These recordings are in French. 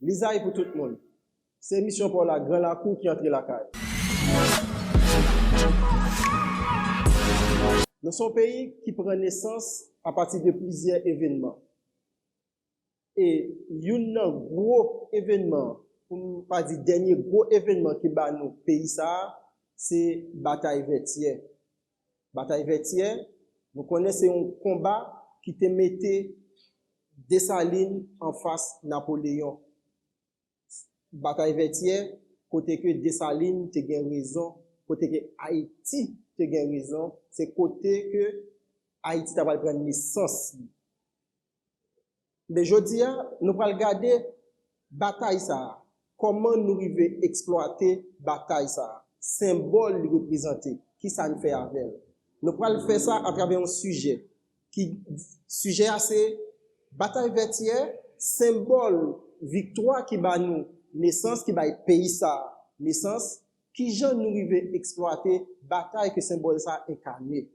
Lisa est pour tout le monde. C'est mission pour la Grand Lacou qui entre la caille. Nous sommes un pays qui prend naissance à partir de plusieurs événements. Et un gros événement, pour ne pas dire dernier gros événement qui bat nous pays ça, c'est bataille Vertières. Bataille Vertières, nous connaissons un combat qui te mettait Dessalines en face Napoléon. Bataille Vertières, côté que Dessalines te gagne raison, côté que Haïti te gagne raison, c'est côté que Haïti t'a pas prendre naissance. Mais jodi a, nous allons regarder bataille ça. Comment nous arriver exploiter bataille ça? Symbole représenté. Qui ça nous fait avec? Nous allons faire ça à travers un sujet. Sujet assez bataille Vertières, symbole victoire qui bat nous naissance, qui bat pays ça naissance. Qui j'en nous arriver exploiter bataille que symbole ça incarné.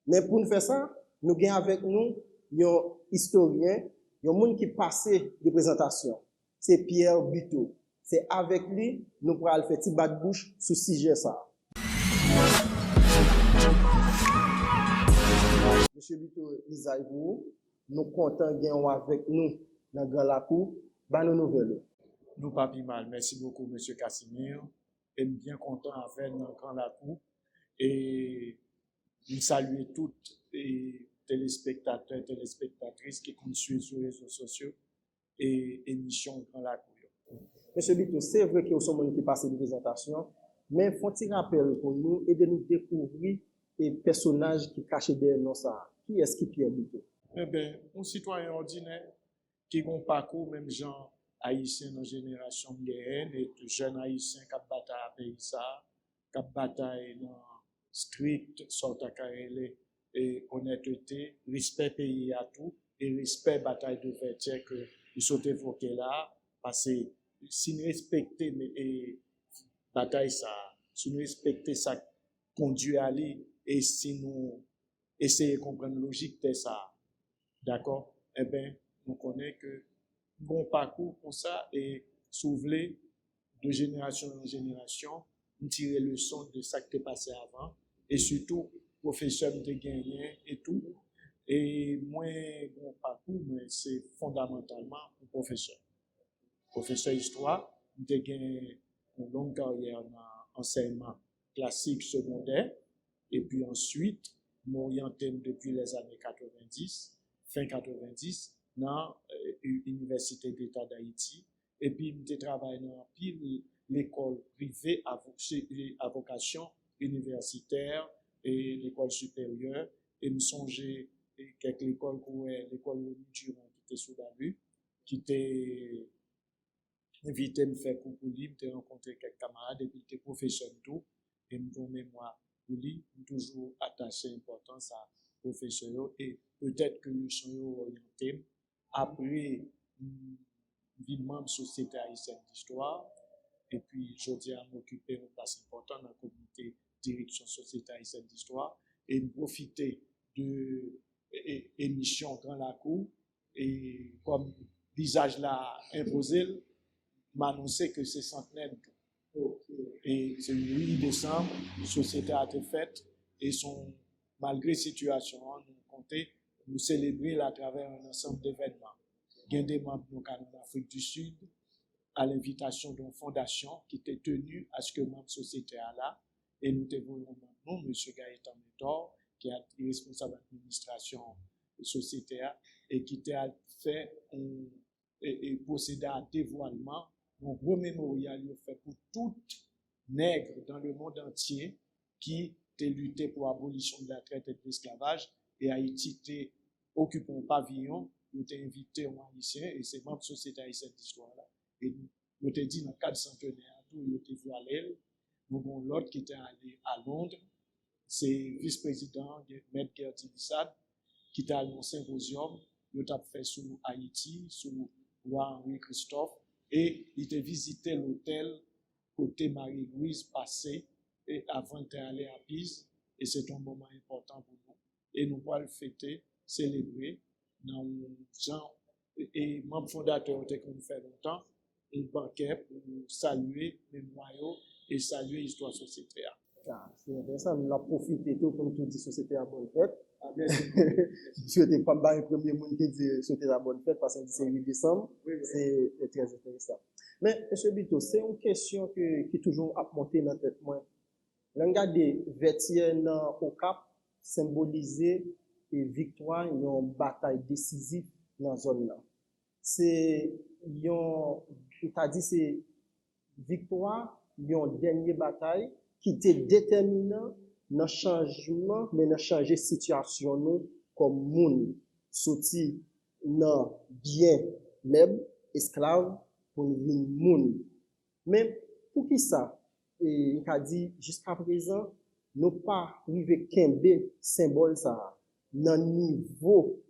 Mais pour nous faire ça, nous gagnons avec nous un historien, un monde qui passé de présentation. C'est Pierre Buteau. C'est avec lui, nous pourrons faire petit bas de bouche sur ce sujet ça. Monsieur Buteau, Lisa et vous, nous comptons gagner avec nous dans Grand Lacou, dans nos nouvelles. Nous pas plus mal. Merci beaucoup, Monsieur Casimir. Et bien content avec nous dans Grand Lacou. Et nous saluons toutes les téléspectateurs, téléspectatrices qui suivent sur les réseaux sociaux et émissions Grand Lacou. Monsieur Buteau, c'est vrai qu'il y a des gens qui passent de présentation, mais faut-il rappeler pour nous et de nous découvrir les personnages qui cachent derrière nous ça. Qui est-ce qui Pierre Buteau? Eh bien, un citoyen ordinaire qui a un parcours, même gens haïtiens dans la génération guerrienne, et jeunes haïtiens qui bataillent à pays ça, qui bataillent dans strict, sorte à carré et honnêteté, respect pays à tout, et respect bataille de Vertières que ils sont évoqués là, parce que si nous respectons et bataille ça, si nous respectons ça conduit à lui, et si nous essayons de comprendre la logique de ça, d'accord, eh bien, nous connaissons que bon parcours pour ça et soulever de génération en génération, tirer le son de ça qui est passé avant, et surtout, professeur de gagner et tout. Et moi, mon parcours, c'est fondamentalement un professeur. Professeur d'histoire, j'ai gagné une longue carrière dans l'enseignement classique secondaire, et puis ensuite, m'orienter depuis les années 90, fin 90, dans l'Université d'État d'Haïti, et puis j'ai travaillé dans l'école privée à vocation universitaire et l'école supérieure, et me songer quelques écoles comme l'école Durand qui était sous la rue, qui était invité à me faire cours pour lui, j'ai rencontré quelques camarades, et puis j'étais professeur de tout, et me donner mémoire pour lui, toujours attaché importance à professeur, et peut-être que nous sommes orientés après vivement de société haïtienne d'histoire, et puis je dis à m'occuper d'une place importante dans la communauté direction société haïtienne d'histoire, et profiter de l'émission Grand Lacou, et comme visage là imposé, m'annoncer que c'est centenaire. Et c'est le 8 décembre, la société a été faite, et malgré la situation, nous comptons nous célébrer à travers un ensemble d'événements. Il y a des membres de l'Afrique du Sud, à l'invitation d'une fondation qui était tenue à ce que notre société a là, et nous devons maintenant M. Gaëtan Métor, qui est responsable de l'administration de la société, et qui a fait et procédé à un dévoilement, un gros mémorial fait pour tout nègre dans le monde entier qui a lutté pour l'abolition de la traite et de l'esclavage, et Haïti a occupé un pavillon, nous avons invité un haïtien, et c'est membre de la société haïtienne d'histoire là. Et nous avons dit dans le cadre centenaire, nous avons vu à l'aile, nous avons l'autre qui était allé à Londres, c'est vice-président, M. Gertie Bissad, qui était allé au symposium, nous avons fait sous Haïti, sous roi Henri Christophe, et il était visité l'hôtel côté Marie-Louise passé, et avant d'aller à Pise, et c'est un moment important pour nous. Et nous allons le fêter, célébrer, dans le genre, et membre fondateur, qu'on fait longtemps, un banquet pour saluer mémoire et saluer l'histoire société. Ah, c'est intéressant, nous avons profité tout pour nous tout dire société à bonne fête. Ah, merci. Je souhaite pas le premier monde qui dit société à bonne fête parce que c'est 8 décembre. Oui, oui. C'est très intéressant. Mais, M. Bito, c'est une question qui est toujours à monter dans la tête. Moi, regardez, vêtier au Cap symboliser et victoire, une bataille décisive dans la zone là. C'est, c'est victoire, une dernière bataille qui était déterminant dans le changement, mais dans changer situation nous comme monde, sorti dans bien meuble, esclave, pour nous vivre monde. Mais pour qui ça? Et il a dit, jusqu'à présent, nous pas arrivé kembe symbole ça, dans niveau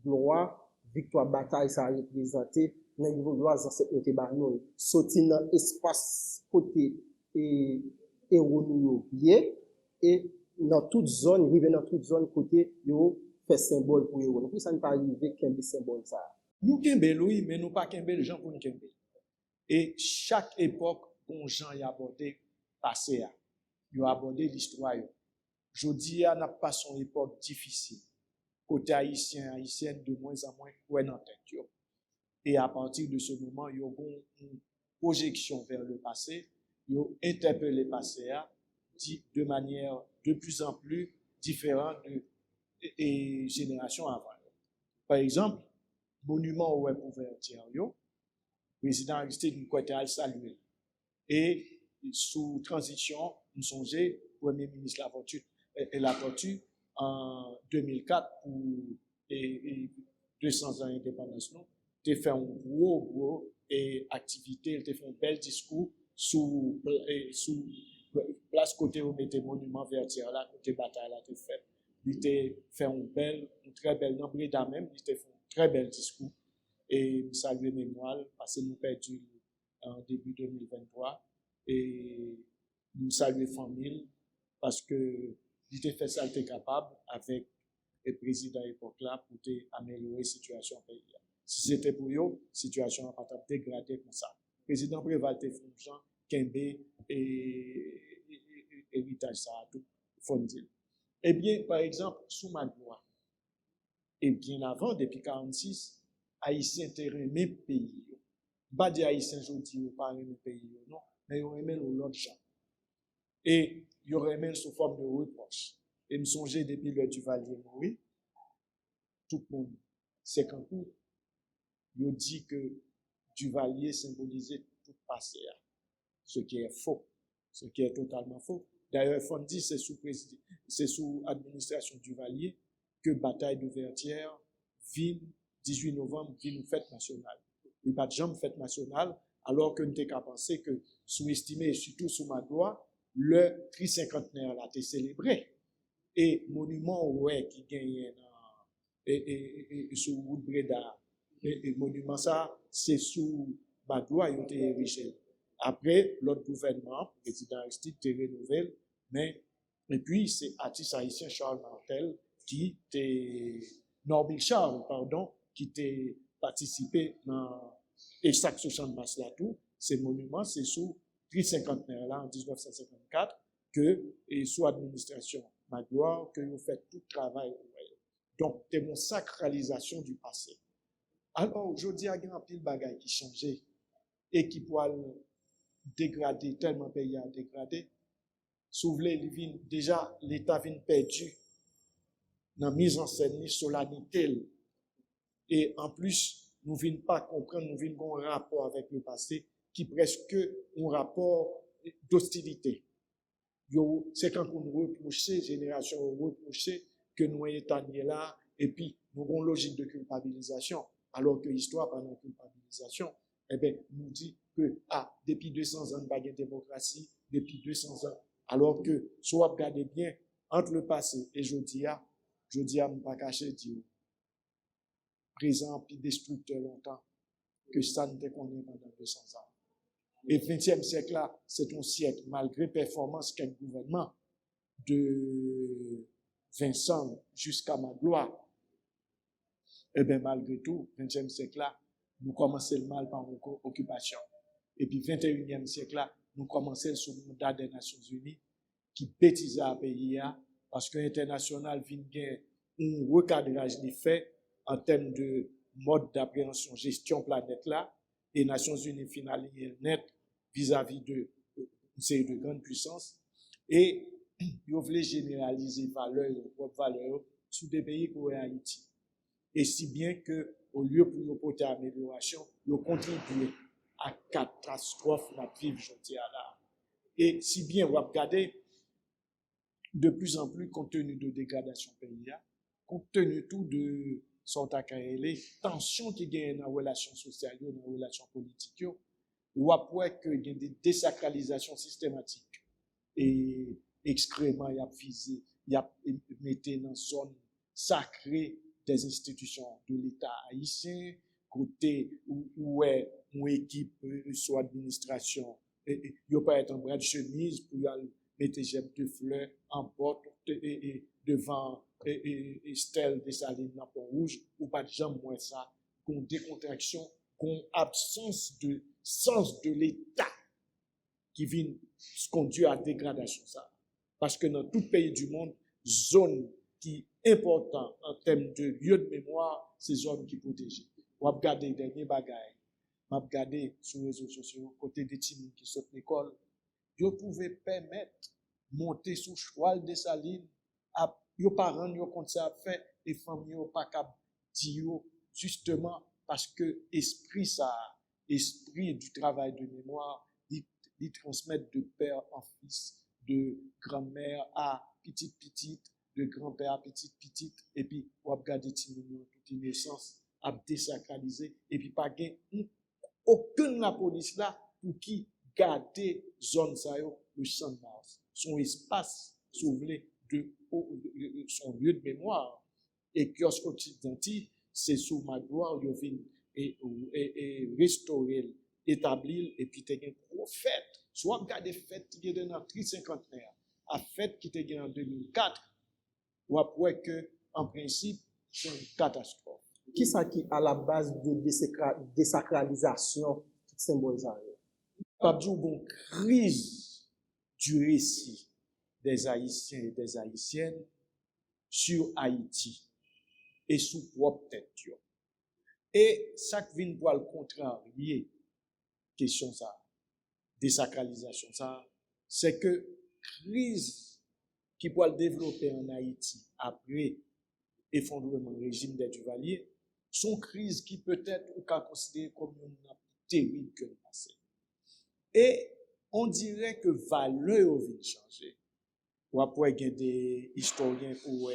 gloire, victoire, bataille, ça a représenté, dans niveau gloire, ça c'est côté banon, sorti dans espace côté et héros et dans toute zone, arrivé dans toute zone côté, yo fait symbole pour héros. Pour ça ne pas arrivé kembe symbole ça. Nous kembe oui, mais nous pas kembe les gens pour nous kembe. Et chaque époque, bon gens y abordé passé a, y abordé l'histoire. Jodi a n'a pas son époque difficile. Côté haïtien, haïtienne de moins en moins ouais dans tête yo. Et à partir de ce moment, y a une projection vers le passé, y a interpellé le passé a de manière de plus en plus différente de génération avant. Par exemple, monument au couverture yo, président Aristide Nkwete a salué. Et sous transition, nous songeons Premier ministre La Tortue en 2004 pour 200 ans d'indépendance. Il a fait un gros activité, il a fait un bel discours sous place côté où mettait monument vertical là, côté bataille là, il a fait un très bel nombre d'âmes même, il a fait un très bel discours. Et nous saluons mémoire parce que nous perdu en début 2023 et nous saluons famille parce que il était fait ça, il était capable avec le président époque là pour améliorer la situation pays. Si c'était pour eux, la situation n'a pas dégradé comme ça. Le président Préval était fonction, Kembe et héritage ça tout fondé. Eh bien, par exemple, sous Magloire, et bien avant, depuis 1946, Haïtiens te remet pays. Pas des Haïtiens aujourd'hui ou pas remet pays, non, mais ils remet l'autre gens. Et ils remet sous forme de reproche. Et me songer depuis le Duvalier mourir, tout le monde, c'est qu'un coup, ils dit que Duvalier symbolisait tout passé, ce qui est faux, ce qui est totalement faux. D'ailleurs, Fondi, c'est sous administration Duvalier que bataille de Vertières vit 18 novembre, vit une fête nationale. Il n'y a pas de jambe fête nationale, alors que nous n'avons qu'à penser que, sous-estimé, et surtout sous Magloire, le tricinquantenaire a été célébré. Et monument ouais, qui gagne sous Route Breda, et monument ça, c'est sous Magloire, il a été érigé. Après, l'autre gouvernement, le président Aristide, a rénové, mais, et puis, c'est artiste haïtien Charles Martel qui était, Norbil Charles, pardon, qui était participé dans, et chaque champ de masse là tout, ces monuments, c'est sous tricinquantenaire là, en 1954, que, et sous administration Magloire, que vous faites tout travail. Donc, c'est mon sacralisation du passé. Alors, aujourd'hui, il y a un pile bagaille qui changeait et qui pourrait dégrader, tellement pays à dégrader. Souvenez, déjà, l'État vient perdu dans la mise en scène, solennité. Et en plus, nous ne venons pas comprendre, nous venons un rapport avec le passé qui est presque un rapport d'hostilité. C'est quand on reproche, génération reproche que nous étions là, et puis nous avons une logique de culpabilisation, alors que l'histoire, par la culpabilisation, eh bien, nous dit que, depuis 200 ans, nous n'avons pas de démocratie, depuis 200 ans, alors que, soit regardez bien, entre le passé et aujourd'hui, je dis à ne pas cacher Dieu, présent puis destructeur longtemps, que ça ne te connaît pendant 200 ans. Et le 20e siècle là, c'est un siècle, malgré performance quel gouvernement, de Vincent jusqu'à Magloire, et bien malgré tout, 20e siècle là, nous commençons le mal par une occupation. Et puis 21e siècle là, nous commençons sous le mandat des Nations Unies qui bêtise à pays parce que l'international vient gagner un recadrage des faits en termes de mode d'appréhension, gestion planète là, et Nations Unies finalisent net vis-à-vis de une série de grandes puissances, et ils veulent généraliser propres valeurs sur des pays comme Haïti. Et si bien que, au lieu pour porter amélioration, ils contribuent à catastrophe la vivre aujourd'hui là. Et si bien, vous regardez, de plus en plus, compte tenu de dégradation pays, compte tenu tout de son les tensions qui gagnent dans les relations sociales, dans les relations politiques, ou après que il y a des désacralisations systématiques et excréments, il y a visé, il y a mis dans une zone sacrée des institutions de l'État haïtien, côté où est une équipe, soit administration, il n'y a pas être en bras de chemise pour mettre jette de fleurs en porte devant Estelle Dessalines dans Pont-Rouge, ou pas de jambe moins ça, qu'on décontraction, qu'on absence de sens de l'État qui vient conduire à dégradation ça. Parce que dans tout pays du monde, zone qui est importante en termes de lieu de mémoire, c'est zone qui protégée. On va regarder les derniers bagailles. On va regarder sur les réseaux sociaux, côté des timons qui sortent de l'école. Vous pouvez permettre monter sous cheval de Salines, à vos parents, yo compte ça fait, et familles, yo pas cap dire, justement, parce que esprit du travail de mémoire, il transmettre de père en fils, de grand-mère à petite, de grand-père à petite, et puis, on va regarder toute une naissance, à désacraliser, et puis, pas gain, aucune la police là, pour qui garder zone ça yo, le champ de Mars, son espace soulevé de son lieu de mémoire. Et kiosque occidental, c'est sous ma gloire, yo vin et restaurer, établir, et puis t'es un prophète. Soit regarder fête qui est dans le cinquantenaire, à fête qui était en 2004, ou après que, en principe, c'est une catastrophe. Qui ça qui à la base de désacralisation toute symbolisation? Pas du bon crise du récit des Haïtiens et des Haïtiennes sur Haïti et sous propre tête. Et ça qui vient pour le contrarier, question ça, désacralisation ça, c'est que crise qui peut développer en Haïti après effondrement du régime des Duvaliers, sont crises qui peut-être ou qu'à considérer comme une terrible que le passé. Et on dirait que valeur vient changer. Ou après, il y a des historiens ou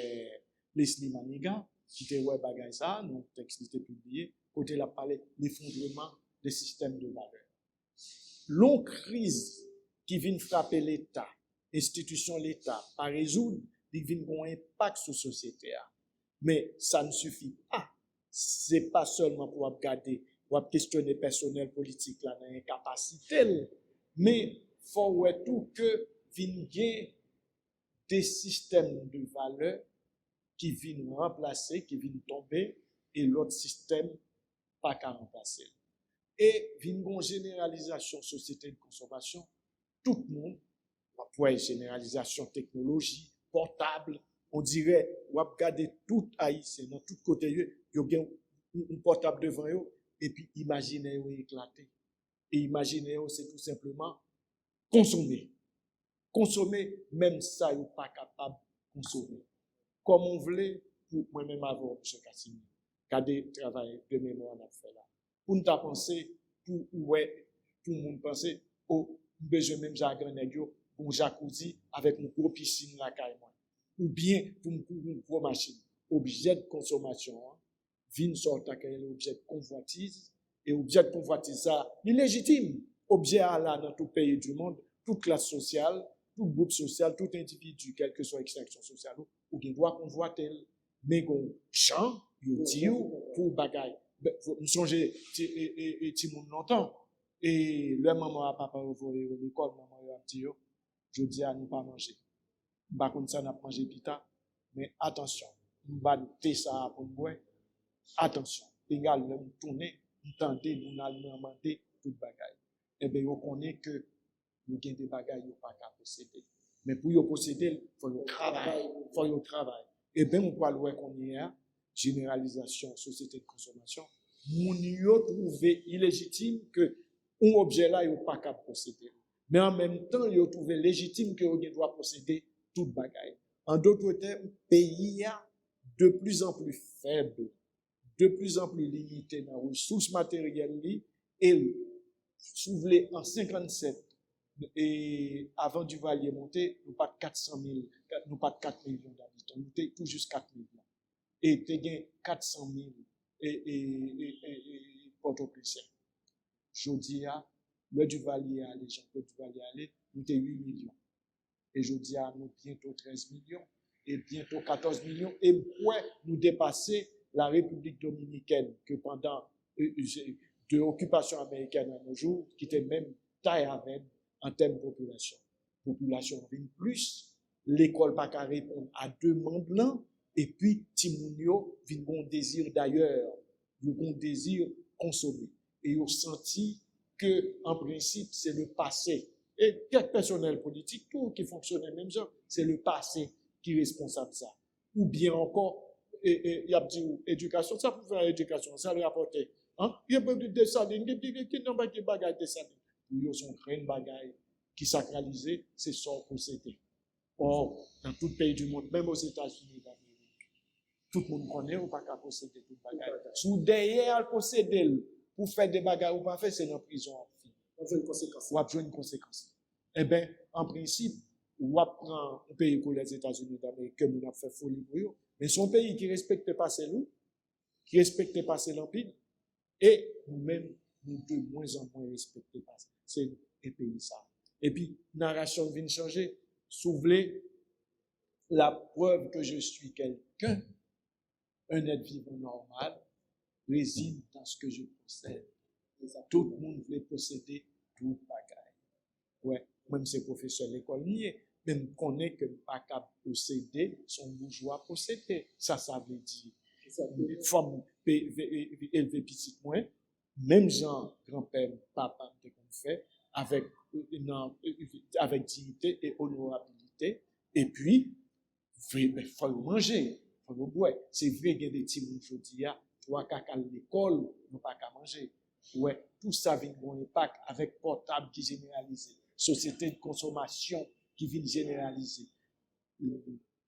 Leslie Maniga, qui était ouais bagay ça, donc texte qui était publié, côté la parlé l'effondrement des systèmes de valeurs. Longue crise qui vient frapper l'État, institution l'État, pas résoudre, il vient avoir un impact sur la société. Mais ça ne suffit pas. C'est pas seulement pour regarder, pour questionner personnel politique là dans incapacité, mais faut ouais tout que viennent des systèmes de valeurs qui viennent remplacer, qui viennent tomber, et l'autre système pas qu'à remplacer. Et viennent une généralisation société de consommation, tout le monde, pour une généralisation technologie, portable, on dirait, ou regarder tout haïtien, dans tout côté, il y a un portable devant eux, et puis imaginez-vous éclater. Et imaginez-vous, c'est tout simplement consommer. Consommer, même ça, vous pas capable de consommer. Comme on voulait, pour moi-même avoir, M. Cassini, garder travail de mémoire dans fait là. Pour nous penser, pour le monde penser, au besoin même jargon négio, pour jacuzzi avec une gros piscine la caille moi. Ou bien pour une gros machine. Objet de consommation, vin sort à quel objet de convoitise, et objet de convoitise ça, il est légitime. Objet à là dans tout pays du monde, toute classe sociale, tout groupe social, tout individu, quelle que soit l'extraction sociale, ou qui doit convoiter, mais gon chant, yo dit pour bagay. Nous songez, ti moun longtemps, et le maman à papa envoyé à l'école, maman a dit yo, je dis à nous pas manger. Par contre, ça n'a pas mangé pita, mais attention, nous battons ça pour boire. Attention, égal, nous tourner, nous tenter, nous allons demander tout bagay. eh bien, on connaît que nous avons des bagages pas qu'à posséder. Mais pour y posséder, il faut le travail. Et bien, on peut voir qu'on y a généralisation, société de consommation. Moun yo trouvé illégitime que un objet là, il pas qu'à posséder. Mais en même temps, il trouvé légitime que on doit posséder toute bagaille. En d'autres termes, pays a de plus en plus faible, de plus en plus limité dans les ressources matérielles et soulevé en 57 et avant Duvalier monté, nous pas 400 000, nous pas 4 millions d'habitants, nous étions tout juste 4 millions. Et tu as 400 000 et Port-au-Prince. Jodi a, le Duvalier allé, Jean-Claude Duvalier allé, nous étions 8 millions. Et jodi a, nous bientôt 13 millions, et bientôt 14 millions, et nous dépasser la République dominicaine, que pendant de l'occupation américaine à nos jours, qui était même taille avec en termes de population. Population vient plus, l'école pas qu'à répondre à demande là, et puis Timounio vient un désir d'ailleurs, un désir consommer. Et ils ont senti que, en principe, c'est le passé. Et quelques personnels politiques, tout qui fonctionnent même genre, c'est le passé qui est responsable de ça. Ou bien encore, il y a dit éducation, ça pour faire éducation, ça le rapporter. Hein? Il y a pas de dessalines, qui n'ont pas de bagages dessalines. Ils sont une bagaille qui sacralisée, c'est son possédé. Or, dans tout pays du monde, même aux États-Unis d'Amérique, tout le monde connaît ou pas qu'à posséder tout bagaille. Sous derrière posséder pour faire des bagailles ou pas faire, c'est dans la prison. On a une conséquence. Ou a une conséquence. Eh bien, en principe, ou apprend un pays comme les États-Unis d'Amérique, comme on a fait folie pour eux, mais son pays qui respecte pas ses loups, qui respecte pas ses lampides, et nous-mêmes, nous de moins en moins respecter pas. C'est un pays ça. Et puis, narration vient changer. Souvenez la preuve que je suis quelqu'un, un être vivant normal, réside dans ce que je possède. Tout le monde veut posséder tout bagaille. Ouais, même ces professeurs de l'école nier, même connaît que pas capable posséder, son bourgeois posséder. Ça veut dire. Femme élevée petite moins, même genre grand-père, papa, comme fait, avec dignité et honorabilité. Et puis, il faut manger, il faut boire. C'est vrai qu'il y a des petits gens qui disent, toi, caca à l'école, nous pas qu'à manger. Ouais, tout ça vient un impact avec portable qui généralise, société de consommation qui vient généraliser,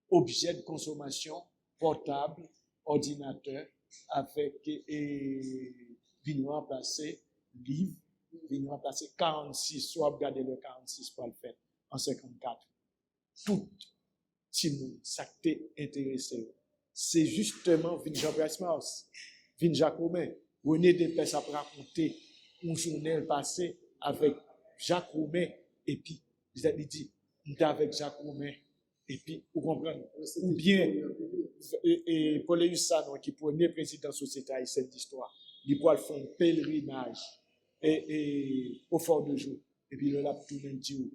objet de consommation, portable, ordinateur, avec vient remplacer livre, vient remplacer 46, soit regarder le 46 pour le faire en 54. Tout le monde, ça t'est intéressé. C'est justement Jean-Bryce Mars, Jacques Romain, René Despès a raconté une journée passée avec Jacques Romain, et puis, vous avez dit, avec Jacques Romain, et puis, vous comprenez, ou bien, et Pauléus Sanon, qui est le premier président de la Société haïtienne d'histoire, il pourra faire un pèlerinage et au fort de jour. Et puis, le lap tout le monde dit,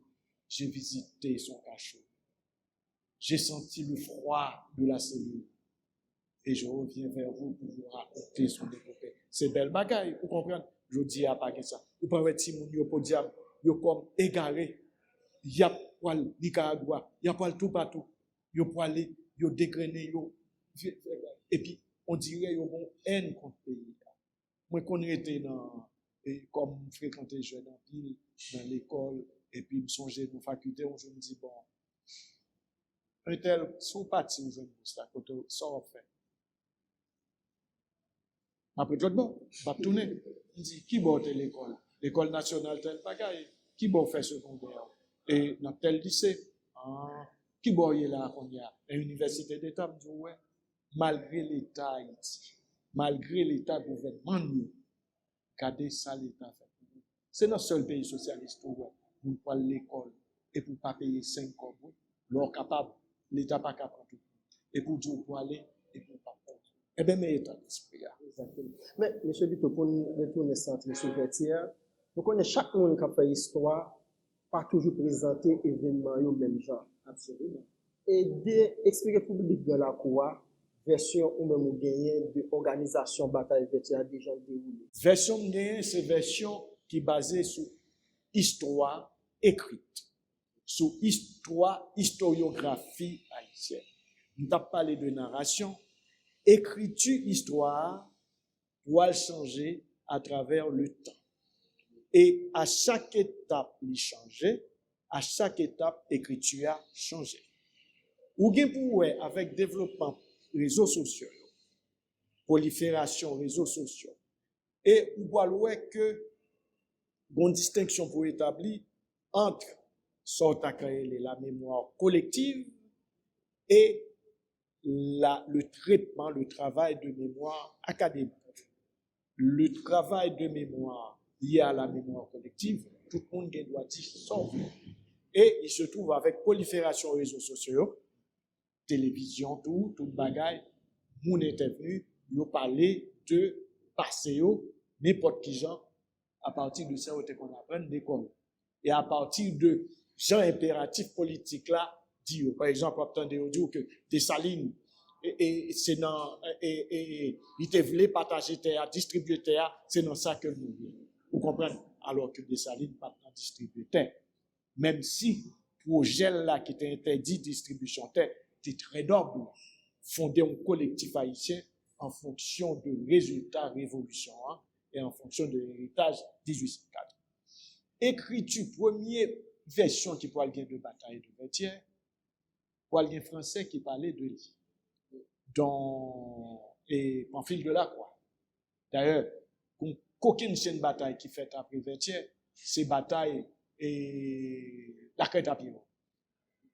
j'ai visité son cachot. J'ai senti le froid de la cellule. Et je reviens vers vous pour vous raconter son développé. C'est belle bagaille, vous comprenez? Je dis à pas que ça. Vous pouvez être Simon, yo podium, yo comme égaré. Y a pas le Nicaragua, y a pas le tout partout. Yo pour aller, yo dégrainer, yo. Et puis, on dirait yo bon haine contre le pays. Moi, quand j'étais comme fréquenté jeune en ville, dans l'école, et puis me songer dans la faculté, on me dit, bon, un tel, sous parti, on jeune ça, quand on sort fait. Après tout, bon, va tourner. On dit, qui botte l'école? L'école nationale tel bagaille. Qui botte fait secondaire? Et dans tel lycée? Qui botte là qu'on y a? L'université d'État, me dit, ouais, malgré l'État Haïti, malgré l'État gouvernement, regardez ça l'État fait. C'est notre seul pays socialiste pour aller l'école et pour ne pas payer 5 corps. L'or capable, l'État pas capable. Et pour dire pour aller et pour ne pas faire. Eh bien, mais état d'esprit. Mais, M. Bito, pour nous retourner centre sur Vertière, nous connaissons chaque monde qui a fait histoire, pas toujours présenter événements au même genre. Absolument. Et d'expliquer pour le public de la cour, version ou même gagné de organisation bataille Vertière déjà déroulée. Version gagnée, c'est version qui est basée sur histoire écrite, sur historiographie haïtienne. Nous avons parlé de narration, écriture, histoire, doit changer à travers le temps. Et à chaque étape, il changeait, à chaque étape, l'écriture a changé. Ou bien pour avec développement réseaux sociaux, prolifération réseaux sociaux, et ou voit que une distinction pour établir entre sorte à créer la mémoire collective et le traitement, le travail de mémoire académique. Le travail de mémoire lié à la mémoire collective, tout le monde doit dire son. Et il se trouve avec prolifération réseaux sociaux, télévision, tout bagaille, moun était venu, nous parler de passé, n'importe qui gens, à partir de ça, qu'on apprend d'école. Et à partir de gens impératifs politiques là, dit, par exemple, attendez, on dit que Dessalines, c'est dans, il te voulait partager terre, distribuer terre, c'est dans ça que nous voulons. Vous comprenez? Alors que Dessalines pas distribuer terre. Même si, projet là qui était interdit distribution terre, c'est très noble. Fonder un collectif haïtien en fonction de résultats révolution et en fonction de l'héritage 1804. Écriture, première version qui parle de bataille de Vertières, parle français qui parlait de lui. Dans les Pamphile de la Croix. D'ailleurs, aucune chaîne bataille qui fait après Vertières, c'est bataille et la crête à Piron.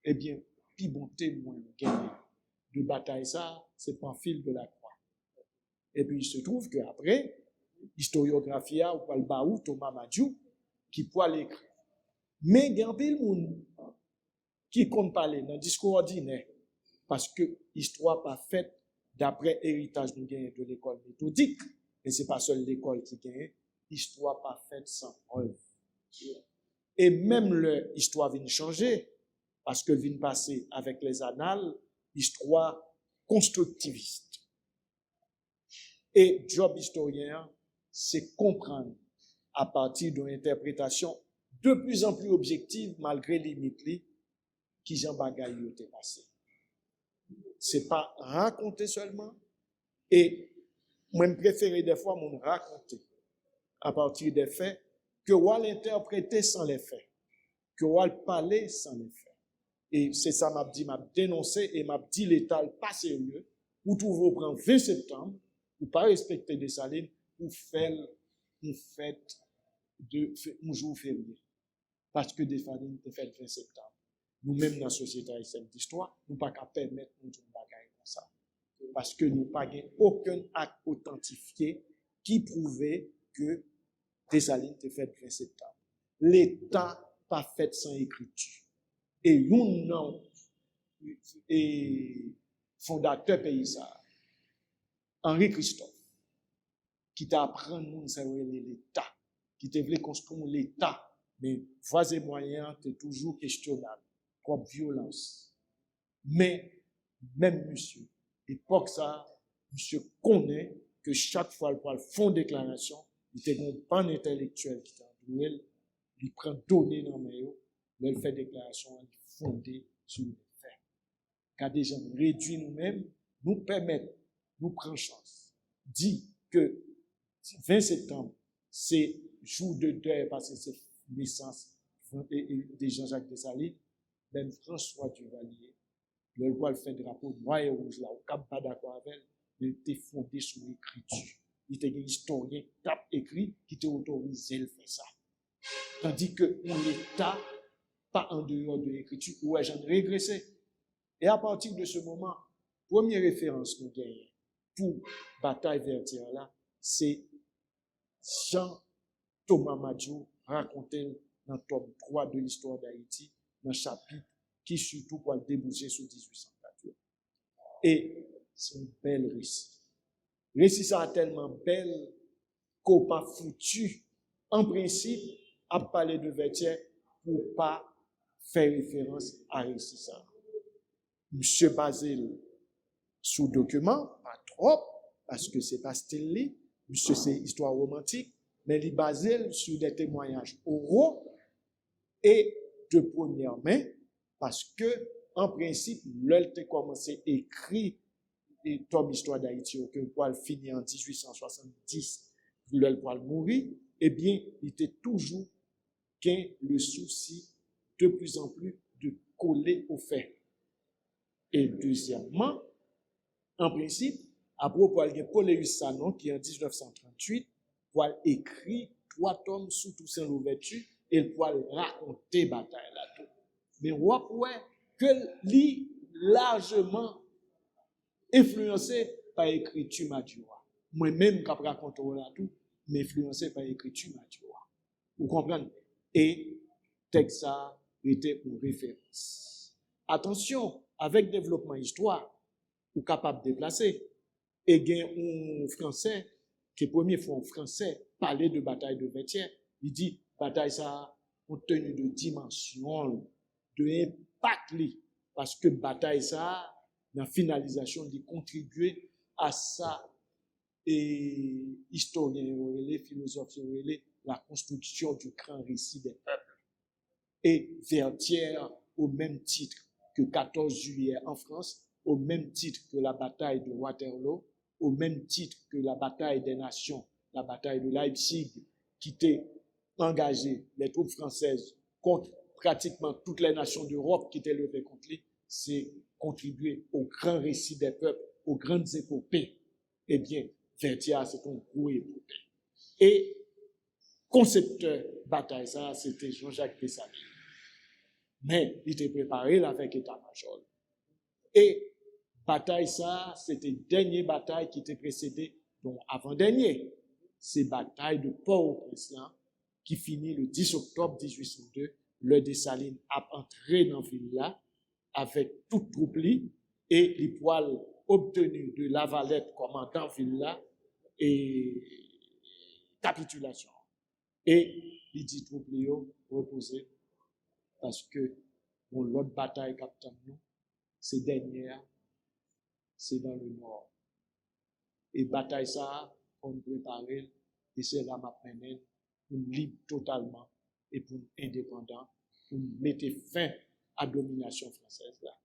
Eh bien, puis bon témoin gagné de bataille ça, c'est Pamphile de la Croix. Et puis il se trouve qu'après, historiographia ou pas le baou Thomas Madiou qui pourra l'écrire. Mais il y a un peu monde qui compte parler dans le discours ordinaire parce que l'histoire pas faite d'après héritage nous gagne de l'école méthodique, et c'est pas seule l'école qui gagne, l'histoire pas faite sans preuve. Et même l'histoire vient changer parce que vient passer avec les annales, histoire constructiviste. Et job historien, c'est comprendre à partir d'une interprétation de plus en plus objective malgré les limites qui Jean Bagaille était passé. C'est pas raconter seulement, et moi je préfère des fois mon raconter à partir des faits que on l'interpréter sans les faits, que on parler sans les faits. Et c'est ça m'a dit, m'a dénoncé et m'a dit l'État pas sérieux, ou tout vous prendre 20 septembre, ou pas respecter Dessalines, ou faire une fête de un jour férié. Parce que Dessalines te fait 20 septembre. Nous-mêmes dans la société haïtienne d'histoire, nous ne pouvons pas permettre de faire bagaille comme ça. Parce que nous n'avons aucun acte authentifié qui prouvait que Dessalines te fait 20 septembre. L'État pas fait sans écriture. Et nous, non, et fondateur pays ça, Henri Christophe, qui t'a appris nous c'est l'État, qui t'a voulu construire l'État, mais voies et moyens, c'est toujours questionnable, propre violence. Mais, même monsieur, époque ça, monsieur connaît que chaque fois qu'il font déclaration, il était un pan intellectuel qui t'a doué, il prend donné dans mes yeux, mais il fait déclaration fondée sur les faits. Car des gens réduits nous-mêmes, nous permettent, nous prendre chance, dit que 20 septembre, c'est jour de deuil parce que c'est naissance de Jean-Jacques Dessalines, même François Duvalier, le roi le fait drapeau noir et rouge là, au Cap pas d'accord avec elle, il était fondé sur l'écriture. Il était un historien qui a écrit, qui t'a autorisé de faire ça. Tandis que l'État, pas en dehors de l'écriture, où j'en ai régressé. Et à partir de ce moment, première référence nous gagnons pour bataille Vertières là, c'est Jean-Thomas Madiou raconté dans le tome 3 de l'histoire d'Haïti, dans le chapitre qui surtout pour déboucher sur 1804. Et c'est un bel récit. Le récit ça tellement belle qu'on pas foutu en principe à parler de Vertières pour pas faire référence à récit ça. Monsieur Basile sous document, pas trop, parce que c'est pas stylé, monsieur c'est histoire romantique, mais il basé sur des témoignages oraux et de première main, parce que, en principe, l'œil a commencé à écrire et Tom Histoire d'Haïti, que pour finir en 1870, l'œil pour mourir, eh bien, il était toujours qu'un le souci de plus en plus de coller aux faits. Et deuxièmement, en principe, à propos de Poléus Sanon, qui en 1938, pour écrire 3 tomes sous Toussaint Louverture, et pour raconter bataille là-dedans. Mais ouais, que lit largement influencé par l'écriture Madjoua. Moi-même, quand je raconte là-tout, m'influencé par l'écriture Madjoua. Vous comprenez? Et texte ça était une référence. Attention, avec développement histoire, vous êtes capable de déplacer. Et il y a un Français, qui est premier fois en français, parler de bataille de Vertières. Il dit, bataille ça, compte tenu de dimension, de impact, parce que bataille ça, dans la finalisation, de contribuer à ça, et historiens, les philosophes, la construction du grand récit des peuples. Et Vertières, au même titre que 14 juillet en France, au même titre que la bataille de Waterloo, au même titre que la bataille des nations, la bataille de Leipzig, qui était engagé les troupes françaises contre pratiquement toutes les nations d'Europe qui étaient levées contre lui, c'est contribuer au grand récit des peuples, aux grandes épopées. Eh bien, Vertières, c'est une gros épopée. Et concepteur bataille ça, c'était Jean-Jacques Dessalines. Mais il était préparé là avec état-major. Et bataille ça, c'était dernière bataille qui était précédée, donc avant-dernier. C'est bataille de Port-au-Prince qui finit le 10 octobre 1802. Le Dessalines a entré dans la ville là avec toute troupe et les poils obtenus de Lavalette commandant ville là et capitulation. Et il dit troupe reposer parce que bon, l'autre bataille capitaine nous, c'est dernière, c'est dans le nord. Et bataille ça, on prépare et c'est là maintenant pour libre totalement et pour indépendant, pour mettre fin à la domination française là.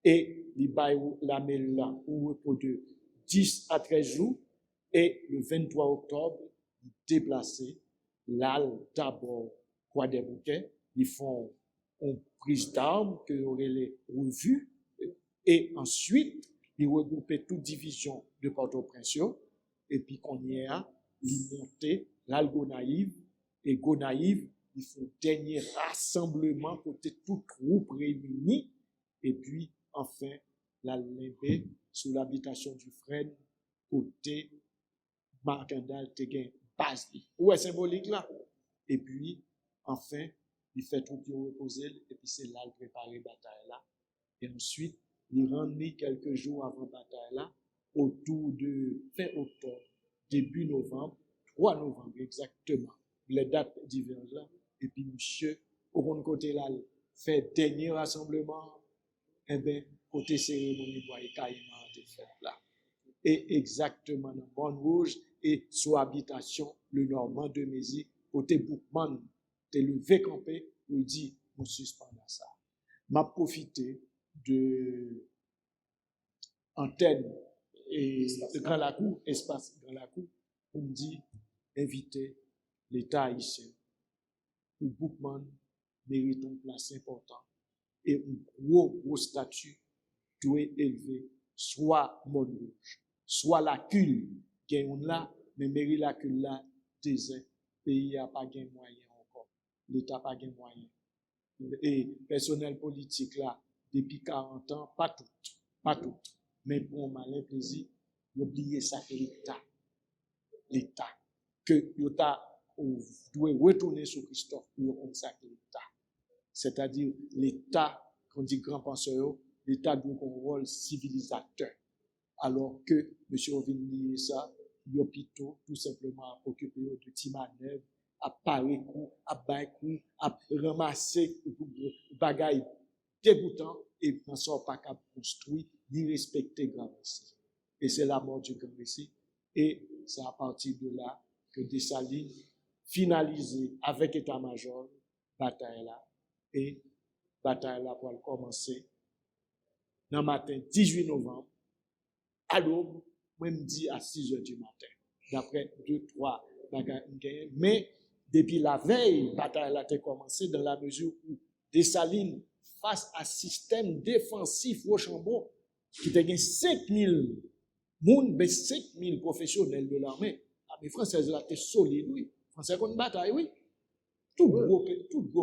Et il baille la mêle là au repos de 10 à 13 jours et le 23 octobre, ils déplacent là d'abord Croix des Bouquets, ils font une prise d'armes que aurait les revues et ensuite ils regroupent toute division de Port-au-Prince et puis qu'on y a, ils montent l'Algonaïve et Gonaïve, ils font dernier rassemblement côté toute troupe réunie et puis enfin la limbé sous l'habitation du frère côté Marcandal Teguin base. Ouais, symbolique là. Et puis enfin il fait tout pour reposer et puis c'est là le préparer bataille là. Et ensuite il rentre quelques jours avant bataille là autour de fin octobre, début novembre, 3 novembre exactement. Les dates divergent là et puis monsieur au bon côté là fait dernier rassemblement eh bien, côté cérémonie bois et caïman de fait là. Et exactement dans Bonne Rouge et sous habitation le Normand de Mézy, côté Boukman, t'es levé campé, où il dit, on suspend ça. M'a profité de antenne et de Grand Lacou, espace Grand Lacou, pour me dire, inviter l'État haïtien. Pour Boukman mérite une place importante et un gros statut doit élever soit Montrouge, soit la cul, qui est là, mais mairie la cul là, désert, pays n'a pas de moyens encore, l'État n'a pas de moyens. Et personnel politique là, depuis 40 ans, pas tout, mais pour un malin plaisir, n'oubliez ça que l'État, que l'État doit retourner sur Christophe pour consacrer l'État. C'est-à-dire l'État, quand on dit grand penseur, l'État doit avoir un rôle civilisateur. Alors que M. Ovini, ça, il a plutôt tout simplement occupé de petits manœuvres, à parer coup, à bailler coup, à ramasser bagailles dégoûtants et ne sont pas capables de construire ni respecter grand récit. Et c'est la mort du grand récit. Et c'est à partir de là que Dessalines, finalisé avec état-major, bataille là et bataille là pour commencer dans matin 18 novembre à l'aube, moi me dit à 6 heures du matin. D'après 2-3 bagages, mais depuis la veille, bataille a commencé dans la mesure où Dessalines, face à système défensif Rochambeau, qui a 5000 moun, mais 5000 professionnels de l'armée, l'armée française là était solide, oui. Français contre bataille, oui. Tout gros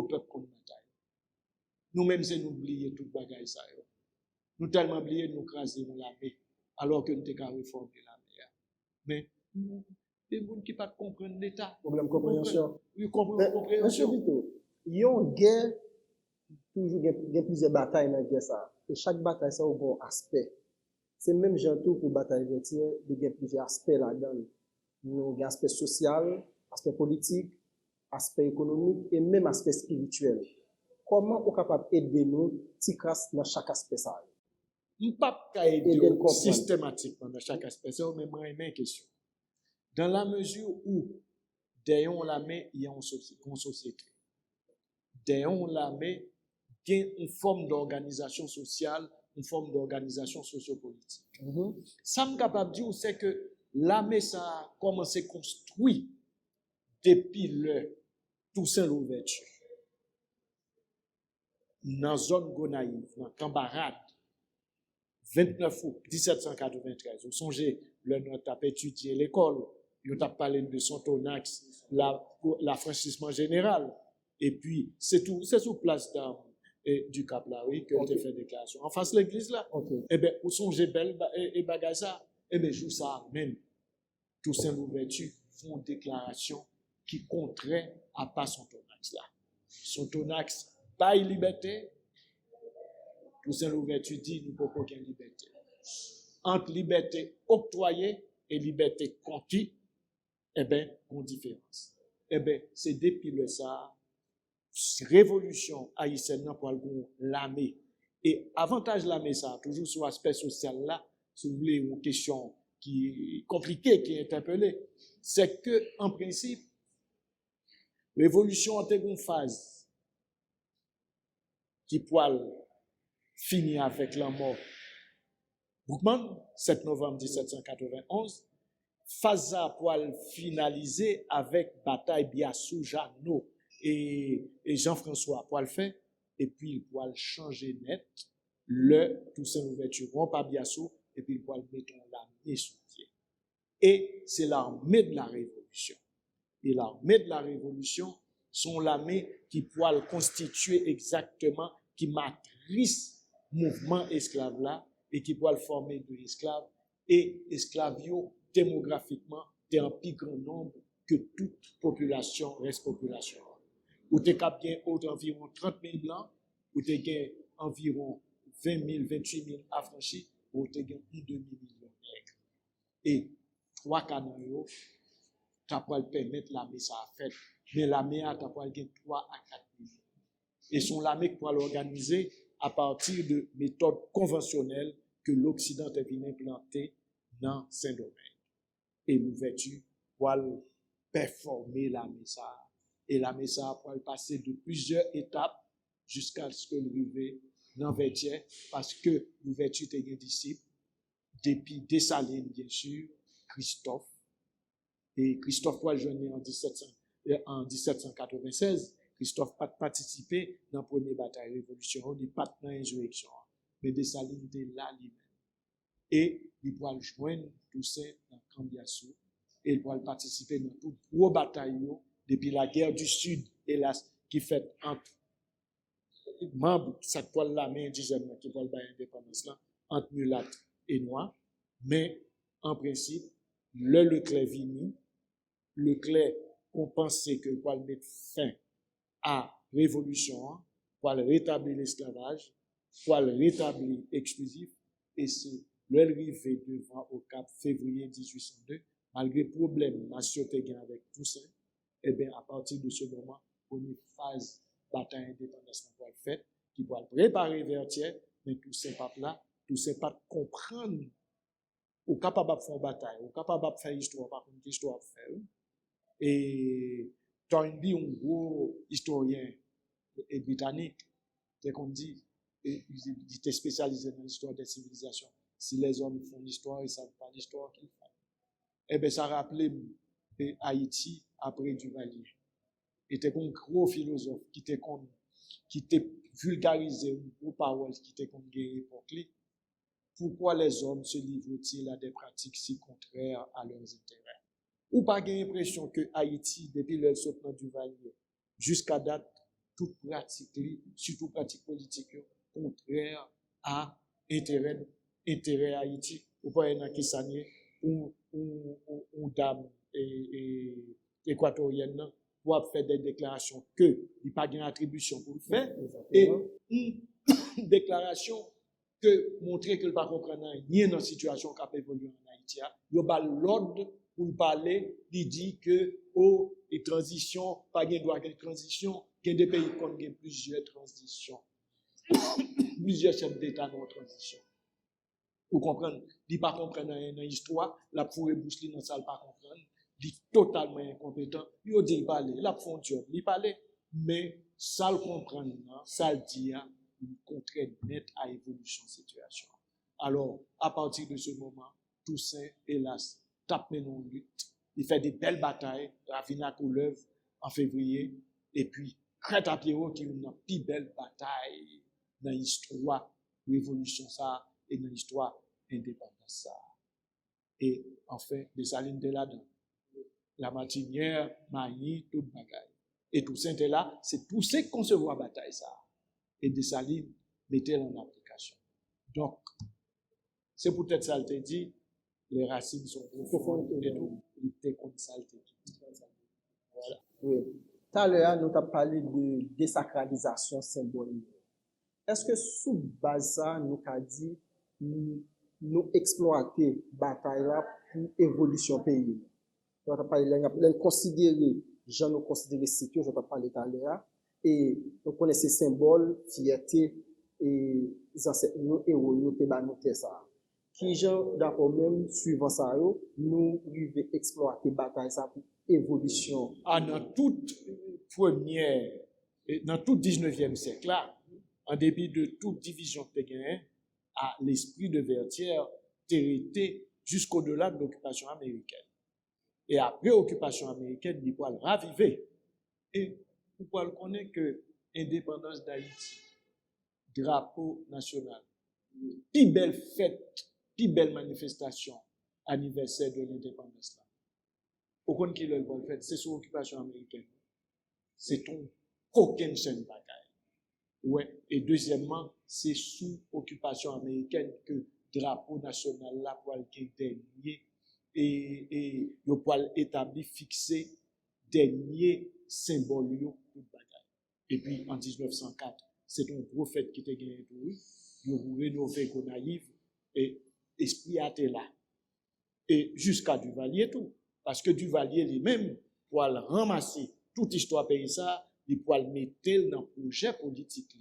peuple contre bataille. Nous-mêmes, c'est nous oublier tout bagaille ça. Nous tellement oublié nous craser l'armée, alors que nous avons qu'à réformer l'armée. Mais, des gens qui ne comprennent pas l'État. Problème de compréhension. Oui, compréhension. Monsieur Vito, il y a une guerre, toujours il y a plusieurs batailles dans la guerre. Ça. Et chaque bataille, ça a un bon aspect. C'est même gentil pour la bataille vertière, il y a plusieurs aspects là-dedans. Il y a aspect social, aspect politique, aspect économique et même aspect spirituel. Comment on est capable d'aider nous, dans chaque aspect ça? Je ne peux pas aider systématiquement dans chaque aspect. C'est même une question. Dans la mesure où, derrière la main, il y a une société. Derrière la main, il y a une forme d'organisation sociale, une forme d'organisation sociopolitique. Ça, je suis capable de dire, c'est que l'armée, ça a commencé à construire depuis le Toussaint Louverture. Dans la zone Gonaïve, dans Cambarade, 29 août 1793, vous songez, nous avons étudié l'école, nous avons parlé de Sontonax, l'affranchissement général, et puis c'est sur place du Cap là, oui, que vous avez fait déclaration. En face de l'église là, eh bien, vous songez belle et bagaza, eh bien, joue ça même. Toussaint Louverture font une déclaration qui contraint à pas Sontonax là. Sontonax, pas liberté. Toussaint Louverture dit, nous ne pouvons pas qu'il y ait liberté. Entre liberté octroyée et liberté conquise, eh bien, on différence. Eh bien, c'est depuis le ça, révolution haïtienne pour l'armée. Et avantage l'armée, ça, toujours sur l'aspect social là, si vous voulez, une question qui est compliquée, qui est interpellée, c'est que, en principe, révolution a une phase qui poil fini avec la mort. Boukman, 7 novembre 1791, Faza poil finalisé avec bataille Biassou, Jeannot et Jean-François poil fait, et puis il poil changer net le Toussaint Louverture, pas Biassou, et puis il poil mettre l'armée sous pied. Et c'est l'armée de la Révolution. Et l'armée de la Révolution sont l'armée qui poil constituer exactement, qui matrice mouvement esclave là et qui pourra le former de esclaves et esclavio démographiquement est en plus grand nombre que toute population reste population. Ou t'es bien environ 30 000 blancs, ou t'es environ 20 000, 28 000 affranchis, ou t'es plus de 2 millions nègres. Et 3 canons, t'as pas le permettre l'armée ça a fait, mais l'armée a t'as pas le 3 à 4 millions. Et son l'armée pour l'organiser à partir de méthodes conventionnelles que l'Occident est venu implanter dans Saint-Domingue. Et l'ouverture pour performer la messa. Et la messa pour passer de plusieurs étapes jusqu'à ce que l'arrivée dans Vertier, parce que l'ouverture était un disciple, depuis Dessalines, bien sûr, Christophe. Et Christophe pour joindre en 1796, Christophe n'a pas participé dans la première bataille révolutionnaire, il n'a pas dans l'insurrection, mais Dessalines était là lui-même. Et il pourra joindre Toussaint dans Cambiassou, et il pourra participer dans toute gros bataille depuis la guerre du Sud, hélas, qui fait entre membres, cette poil la main indigène qui va faire l'indépendance là, entre mulâtres et noirs, mais en principe, le Leclerc vini, Leclerc qu'on pensait que pour mettre fin à révolution, pour rétablir l'esclavage, pour rétablir exclusif, et c'est l'arrivée devant au Cap février 1802, malgré problème national avec Toussaint, et bien à partir de ce moment, on a une phase bataille indépendance pour le fait, qui va préparer Vertier, mais Toussaint pas là, Toussaint pas comprendre, ou capable de faire une bataille, ou capable de faire histoire, par contre, histoire à faire. Et Toynbee, un gros historien et britanniques, c'est qu'on dit, ils étaient spécialisés dans l'histoire des civilisations. Si les hommes font l'histoire, ils ne savent pas l'histoire qu'ils font. Eh bien, ça rappelait Haïti après Duvalier. Il était un gros philosophe qui était vulgarisé aux paroles qui étaient comme guerre époque. Pourquoi les hommes se livrent-ils à des pratiques si contraires à leurs intérêts? Ou pas l'impression que Haïti, depuis le sautement du Duvalier, jusqu'à date, toute pratique, surtout pratique politique, contraire à intérêt Haïti, ou pas un qui s'année, ou dame équatorienne, pour faire des déclarations que il n'y a pas d'attribution pour le faire, et une déclaration que montrer que le pas comprendre rien dans la situation qui a évolué en Haïti. Il y a l'ordre pour parler, il dit que les transitions, pas de droit de transition, qu'il y a des pays qui ont plusieurs transitions, plusieurs chefs d'État dans la transition. Vous comprenez? Il ne pas comprendre rien dans l'histoire, la pour bouche dans ça, il pas comprendre. Il est totalement incompétent. Il dit parler, il a fait un job, il parle, mais ça le comprendre, ça le dit, il contraire net à l'évolution de la situation. Alors, à partir de ce moment, Toussaint, hélas, tape nos luttes. Il fait des belles batailles, Ravina Couleuvre en février, et puis Crête à Pierrot qui est une plus belle bataille dans l'histoire de l'évolution ça et dans l'histoire de l'indépendance ça. Et enfin, Dessalines était là-dedans. La Martinière, Mailly, toute bagaille. Et Toussaint est là, c'est Toussaint qui concevoir la bataille ça. Et Dessalines mettait en application. Donc, c'est peut-être ça, il dit, les racines sont profondes et tout, il était comme ça, il dit. Voilà. Oui. Tout à l'heure, nous avons parlé de désacralisation symbolique. Est-ce que sous base ça, nous avons dit, nous exploiter la bataille là pour l'évolution pays? Nous avons parlé, nous considérer, nous considérer situation, je t'ai parlé tout à l'heure, et nous connaissons ces symboles, fierté, et les ancêtres, héros, nous te ça. Qui, genre, d'accord, même, suivant ça, nous devons exploiter la bataille ça pour évolution. Dans toute première, dans tout 19e siècle, là, en dépit de toute division que tu à l'esprit de Vertière, t'hérité jusqu'au-delà de l'occupation américaine. Et après l'occupation américaine, il faut le raviver. Et vous pouvez connaître que l'indépendance d'Haïti, drapeau national, plus belle fête, plus belle manifestation, anniversaire de l'indépendance là. Aucun qui le fait, c'est sous occupation américaine. C'est ton aucune chaîne bagaille. Ouais. Et deuxièmement, c'est sous occupation américaine que drapeau national là pour le dernier et le poil établi fixé dernier symbole pour bagaille. Et puis en 1904, c'est un prophète qui était gagné pour lui. Il a rénové Gonaïve et esprit a été là. Et jusqu'à Duvalier tout. Parce que Duvalier lui-même, pour le ramasser toute histoire pays ça, il pour le mettre dans le projet politique.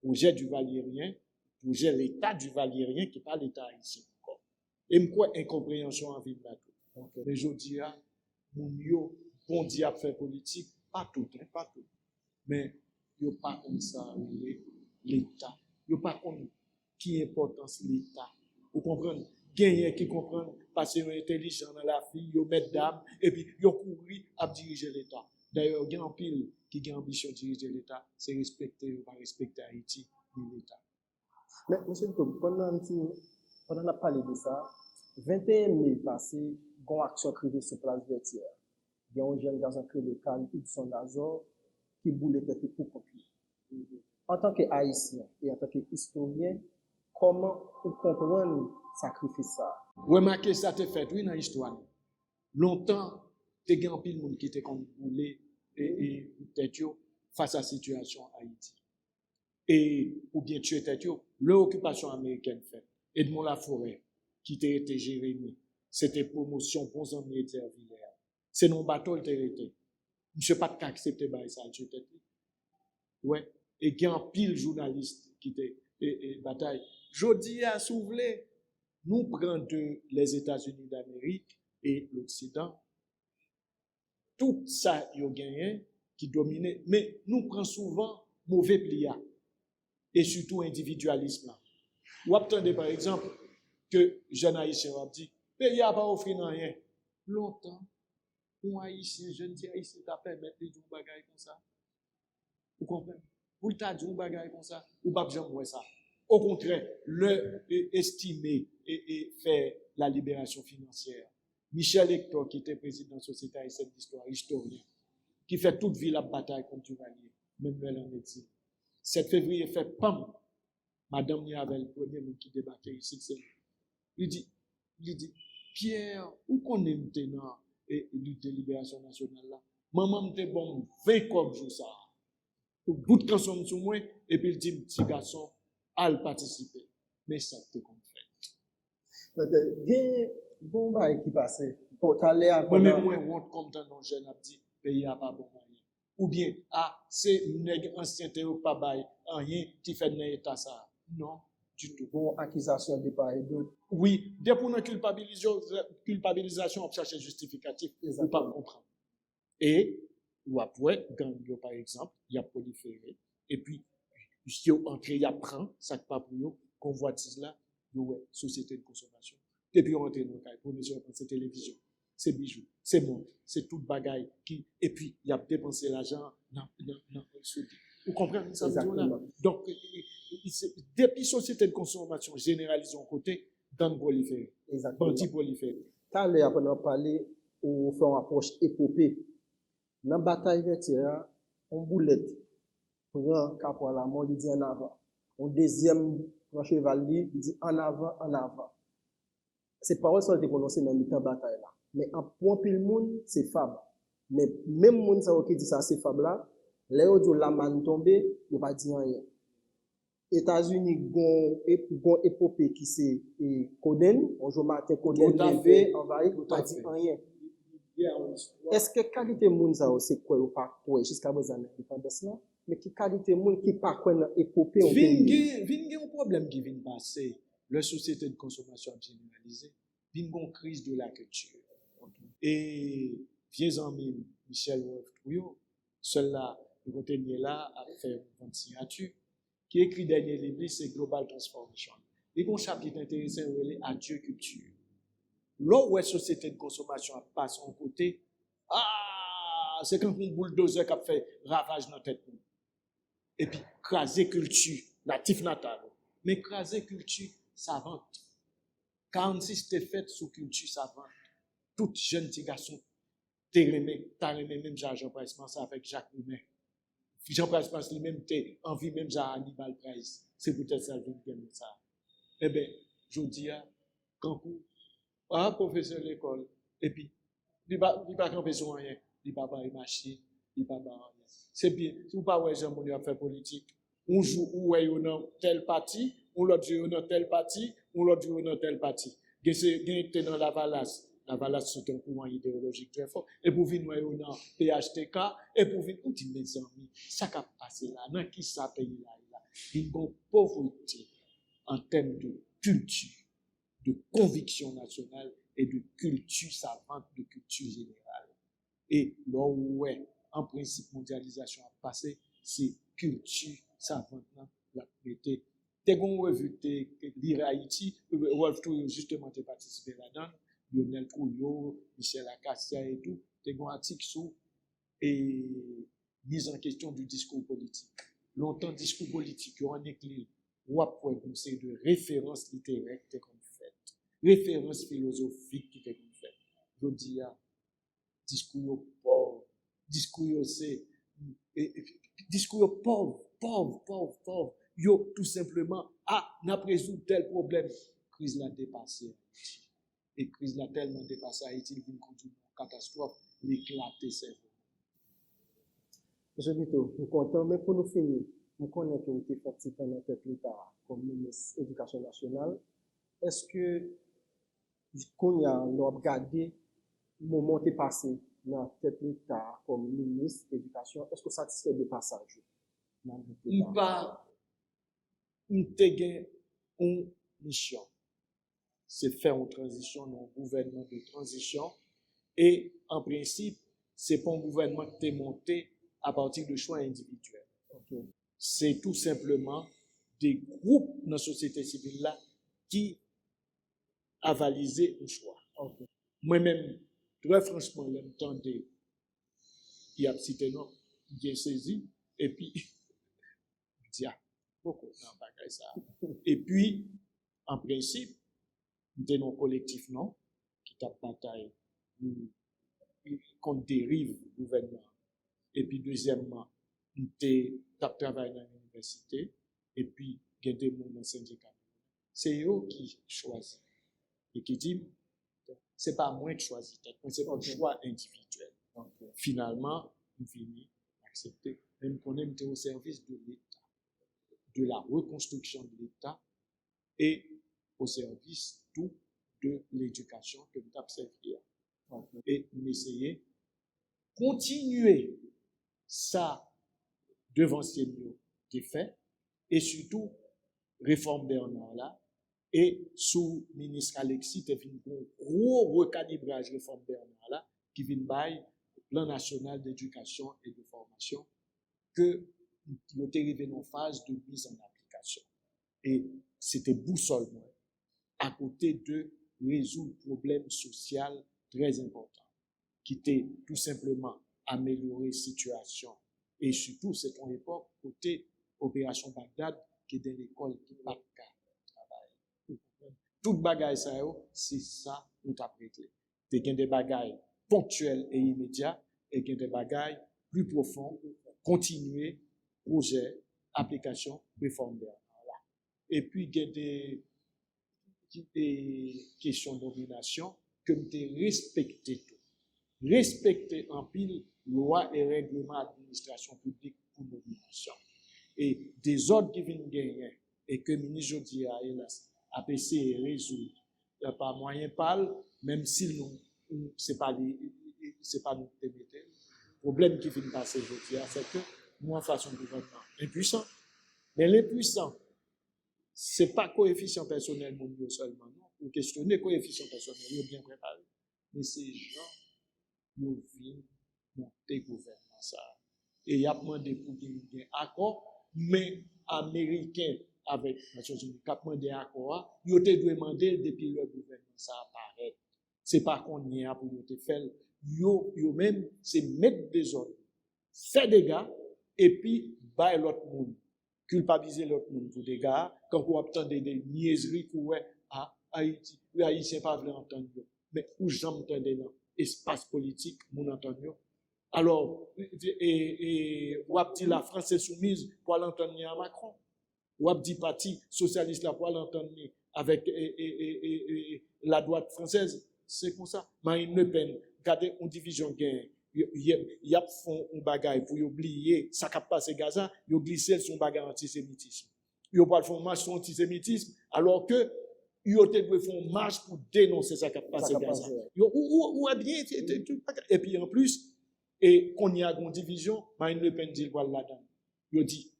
Projet duvalierien, projet l'État duvalierien qui n'est pas l'État haïtien encore. Et moi, incompréhension en vie de bateau. Mais je dis, mon yo, bon dit à faire politique, pas tout, pas tout. Mais yo pas comme ça, l'État. Yo pas comme qui importance l'État. Vous comprenez? Gagner qui comprennent, passer intelligent dans la fille, yo mettre dame, et puis yo courir à diriger l'État. D'ailleurs, il y a un pile qui a ambition de diriger l'État, c'est respecter ou pas respecter Haïti ni l'État. Mais, monsieur Tom, pendant on a parlé de ça, 21 mai passé, il y a une action privée sur place Vertière. Il y a un jeune garçon qui est Carl Hudson Nazor qui boule tête pour copier. En tant qu'Haïtien et en tant qu'historien, comment vous comprenez sacrifice ça? Remarquez ça te fait, oui, dans l'histoire. Longtemps, il y a un pile de monde qui était comme boulé et tête face à la situation Haïti. Et, ou bien tuer tête l'occupation américaine fait. Edmond Laforêt, qui était été Jérémie, c'était promotion bons amis et Villers. C'est non bateau il était été. Je ne pas accepter ça tuer tête. Ouais. Et il y a un pile journaliste qui était bataille. Jodi a souvelé, nous prenons les États-Unis d'Amérique et l'Occident. Tout ça, ils ont gagné, qui dominait. Mais nous prenons souvent mauvais plia et surtout individualisme là. Ou attendez par exemple que jeune haïtien a dit pays n'a pas offert rien. Longtemps, un haïtien, jeune haïtien t'a permis de dire bagaille comme ça. Vous comprenez? Vous t'a dit bagaille comme ça, ou pas jamais voir ça. Au contraire, le estimer et faire la libération financière. Michel Hector, qui était président de la Société haïtienne d'histoire, historien, qui fait toute vie la bataille contre Duvalier, même elle en exil. 7 février fait pam, Madame Niavel, le premier qui débarquait ici, il dit, Pierre, où qu'on est maintenant et lutte de libération nationale là? Maman me bon 20 comme jour ça. Pour bout de canson sur moi, et puis il dit, petit garçon, à participer. Mais ça te comme fait. Il y a bon bail qui passe. Pour aller à Moi-même, moi, honte comme dans nos jeunes, a dit, pays a pas bon moyen. Ou bien, c'est nèg ancien théo pas bail, rien qui fait dans l'état ça. Non, du tout. Bon, accusation de part et d'autre. Oui, dès pour une culpabilisation, on cherche justificatif, ou pas comprendre. Et, ou après, gang, par exemple, il y a proliféré, et puis, si on entre, il y a prend, ça ne pas pour eux, convoitise là, ouais, société de consommation. Et puis on rentre dans le cas, pour nous, c'est télévision, c'est bijoux, c'est monde, c'est toute bagaille qui, et puis il y a dépensé l'argent dans ce. Vous comprenez ça? Là? Donc, depuis société de consommation généralisée en côté, dans le proliféré, bandit proliféré. Tout à l'heure, on a parlé, on fait une approche épopée. Dans la bataille vertière, on boulette. Prend Caporal la mort, il dit en avant. On deuxième grand chevalier, il dit en avant, en avant. Ces paroles sont prononcées dans le temps de bataille là. Mais en point pile le monde, c'est fable. Mais même monde qui dit ça, c'est fable là, là où la manne tombée, il ne va pas dire rien. États-Unis gon épopée qui c'est Coden, on joue matin Coden levé, envahi, pas dit rien. Est-ce que qualité monde ça c'est quoi ou pas quoi jusqu'à présent l'indépendance là? Mais qui qualité monde qui pas quoi dans épopée on pays. Vinn un problème qui vient passer, la société de consommation généralisée, vinn une crise de la culture. Et vieux ami Michel Wolf Trouillot, seul là, le côté là a fait une signature qui écrit dernier livre, c'est Global Transformation. Il y a un chapitre intéressant relé à Dieu culture. Là où la société de consommation passe en côté, c'est quand un bulldozer qui a fait ravage dans la tête. Et puis, craser culture, natif natal. Mais craser culture, ça vente. 46 t'es fait sous culture, ça vente. Tout jeune petit garçon, t'as aimé même Jean-Price ça avec Jacques Loumet. Jean-Price lui-même, t'es envie même Hannibal Price. C'est peut-être ça qui vient de ça. Eh bien, je dis, quand professeur de l'école, et puis, il ne va pas camper sur rien, il ne va pas machine, il ne va pas rien. C'est bien, si vous ne pouvez pas Jean-Mouni faire politique, on joue où est dans tel parti, on l'autre joue dans tel parti, on l'autre joue dans tel parti. Il y a dans la Valasse. La Valasse, c'est un courant idéologique très fort. Et pour venir dans PHTK, et pour venir, on dit mes amis, ça qui a passé là, dans qui ça paye là, il y a une pauvreté en termes de culture, de conviction nationale et de culture savante, de culture générale. Et là où en principe, mondialisation a passé, c'est culture savante, la prêté. Dès qu'on revue lire Haïti, Wolf Touillot justement a participé là-dedans, Lionel Couillot, Michel Acassia et tout, t'es un article sur et mise en question du discours politique. Longtemps, discours politique, il y a un équilibre. Ou après, conseil de référence littéraire qui est comme fait, référence philosophique qui est comme fait. Je dis, discours pauvre, discours c'est, discours pauvre. Yo, tout simplement, n'a pas résolu tel problème. Crise l'a dépassé. Et crise l'a tellement dépassé Haïti, il vient conduire une catastrophe, l'éclater c'est. Je dis tout, nous comptons, mais pour nous finir, nous connaissons que vous êtes parti dans notre l'État comme ministre de l'Éducation nationale. Est-ce que, quand il y a regardé le moment qui est passé dans l'État comme ministre de l'Éducation, est-ce que ça satisfait de passage? Nous avons une mission. C'est faire une transition, un gouvernement de transition. Et en principe, c'est pas un gouvernement qui est monté à partir de choix individuels. Ok. C'est tout simplement des groupes dans la société civile là qui avalisé un choix. Ok. Moi-même, très franchement, l'entendais, il y a cité non, j'ai saisi, et puis, il y a beaucoup dans bagage ça. Et puis, en principe, nous avons un collectif non, qui tape bataille contre dérive gouvernement. Et puis, deuxièmement, nous avons travaillé dans l'université, et puis, il y a des gens dans le syndicat. C'est eux qui choisissent. Et qui dit, c'est pas moi qui choisis, c'est un choix individuel. Okay. Finalement, nous finissons accepter, même qu'on est au service de l'État, de la reconstruction de l'État et au service tout de l'éducation que nous avons servir. Okay. Et nous essayons de continuer ça devant ce qui est fait et surtout réforme Bernard là. Et sous ministre Alexis, il y a un gros recalibrage réforme Bernard là, qui vient bailler le plan national d'éducation et de formation, que nous était arrivé en phase de mise en application. Et c'était boussole, moi, à côté de résoudre problème social très important, qui était tout simplement améliorer la situation. Et surtout, c'est une époque, côté Opération Bagdad, qui est dans l'école qui n'a pas de cas. Tout bagay ça c'est ça nous t'a prêté. Il y a des bagailles ponctuels et immédiats et il y a des bagailles plus profonds, continuer, projet, application, réforme. Et puis il y a des questions de domination que nous devons respecter tout. Respecter en pile loi et règlement d'administration publique pour domination. Et des ordres qui viennent gagner et que le ministre Jodi a hélas APC et résoudre. Il n'y a pas moyen parle, même si nous, c'est pas nous qui mettons. Le problème qui vient passer aujourd'hui, c'est que nous, en façon de gouvernement, impuissant. Mais l'impuissant, ce n'est pas coefficient personnel mondial seulement, non. Ou questionner coefficient personnel, ils sont bien préparés. Mais ces gens, ils viennent monter gouvernement ça. Et il y a demandé pour qu'il y ait un accord, mais américain, avec les Nations Unies, qui a demandé un accord, ils ont demandé depuis le gouvernement, ça apparaît. Ce n'est pas qu'on y a pour nous faire. Ils même, c'est mettre des ordres, faire des dégâts, et puis, bailler l'autre monde, culpabiliser l'autre monde pour des dégâts, quand on entend des niaiseries qu'on a à Haïti, les Haïtiens ne peuvent pas entendre. Mais où j'entends dans l'espace politique, mon entendre. Alors, on a dit la France est soumise pour l'entendre à Macron. Ou a dit parti socialiste là pour l'entendre avec la droite française, c'est comme ça. Marine Le Pen, regardez une division gain, y a font un bagage pour oublier ça qui passe Gaza, y a glissé son bagage antisémitisme. Y a pas font marche sur antisémitisme alors que y a fait une marche pour dénoncer ça qui passe Gaza. Ou a bien et puis en plus et qu'on y a une division, Marine Le Pen dit voilà là-dedans. Il dit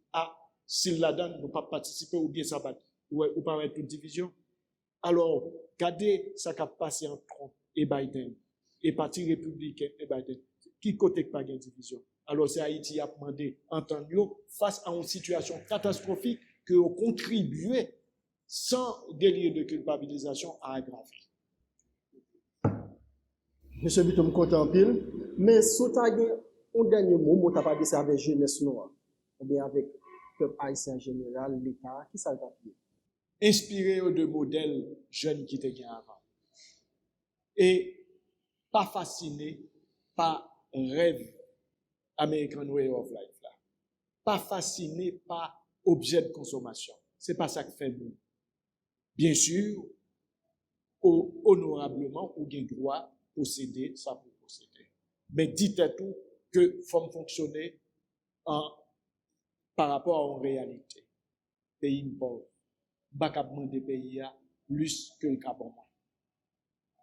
s'il la donne, ne pas participer ou bien ça va, ou pas être une division. Alors, regardez ce qui a passé entre Trump et Biden, et Parti républicain et Biden. Qui côté pas de division? Alors, c'est Haïti qui a demandé, entendre face à une situation catastrophique que vous contribuez sans délire de culpabilisation à aggraver. Monsieur Bitom content pile, mais si tu as un dernier mot, tu n'as pas dit ça avec jeunesse noire, ou bien avec peuple haïtien en général, l'État, qui ça va faire? Inspiré de modèles jeunes qui étaient avant. Et pas fasciné par un rêve American Way of Life là. Pas fasciné par objet de consommation. C'est pas ça que fait nous. Bien sûr, honorablement, ou bien droit posséder ça pour posséder. Mais dites tout que faut fonctionner par rapport à une réalité. Pays pauvre. Pas qu'à demander pays plus que le Gabon.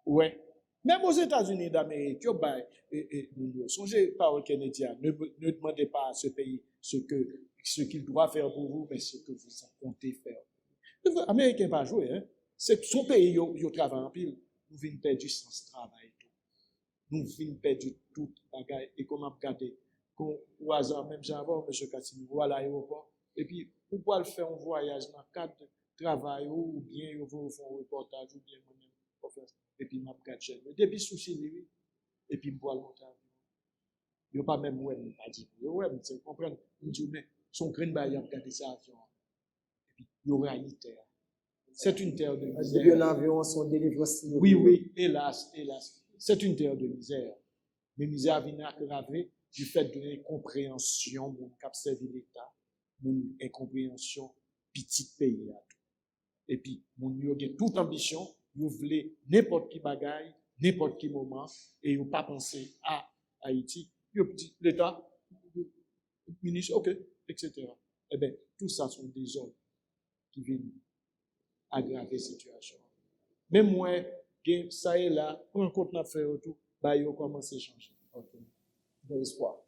Ouais. Même aux États-Unis d'Amérique, songez pas aux Canadiens, ne demandez pas à ce pays ce qu'il doit faire pour vous, mais ce que vous comptez faire. Les Américains pas jouer, hein. C'est son pays, ils travaillent en pile. Nous venons perdre du sens travail. Nous venons perdre tout bagaille. Et comment regarder, au hasard, même j'avais M. Casimiro à l'aéroport, et puis, pour pouvoir faire un voyage dans le cadre de travail, ou bien, vous font un reportage, ou bien, moi-même, et puis, m'a gâché. Depuis souci, lui, et puis, pour monter en il n'y a pas même ouais, pas dit. Ouais, c'est comprendre. Il dit, mais son grain de il a regardé ça avion. Et puis, il y aura une terre. C'est une terre de misère. Depuis un avion, son délivrance. Oui, oui, hélas, hélas. C'est une terre de misère. Mais misère vient aggraver du fait de l'incompréhension, mon cap servi l'État, mon incompréhension, petit pays. Et puis, mon yo a toute ambition, vous voulez n'importe qui bagaille, n'importe qui moment, et vous pas penser à Haïti. L'État, ministre, ok, etc. Eh bien, tout ça sont des hommes qui viennent aggraver la situation. Même moi, ça est là, pour un compte n'a fait tout, bah, il a commencé à changer. Ok. De l'espoir.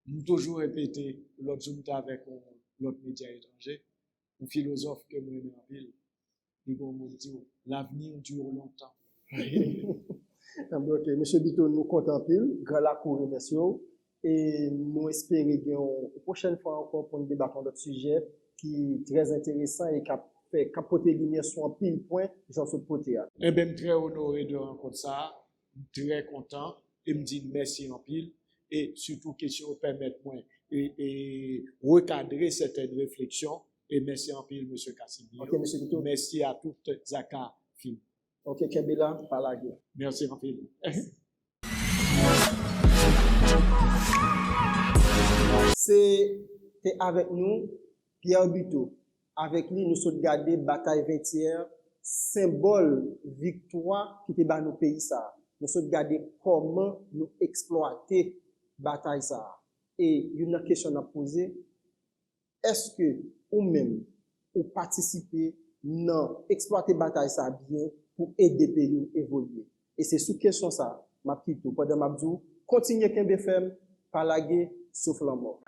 Nous toujours répété, l'autre jour, avec l'autre média étranger, un philosophe que nous aimons en ville, il m'a dit, l'avenir dure longtemps. Ok, M. Bito, nous contemplons, grand la cour, messieurs, et nous espérons une prochaine fois encore pour nous débattre d'autres sujets qui est très intéressant et qui a fait capoter lumière sur un pile point, j'en suis côté. Eh bien, je suis très honoré de rencontrer ça, très content, et me dis merci en pile, et surtout question permettre moi et recadrer certaines réflexions, et merci en pile, M. Casimiro. Ok, M. Bito. Merci à toute Zaka Film. Ok, Kebela, par la guerre. Merci en pile. C'était avec nous, Pierre Bito. Avec lui, nous sommes gardés bataille 20e, symbole victoire qui était dans nos pays ça. Nous sommes gardés comment nous exploiter bataille ça. Et une question à poser, est-ce que ou même ou participer dans exploiter bataille ça bien pour aider le pays à évoluer? Et c'est sous question ça, ma petite, pendant ma bdou, continuez qu'un BFM, par la guerre, sauf la mort.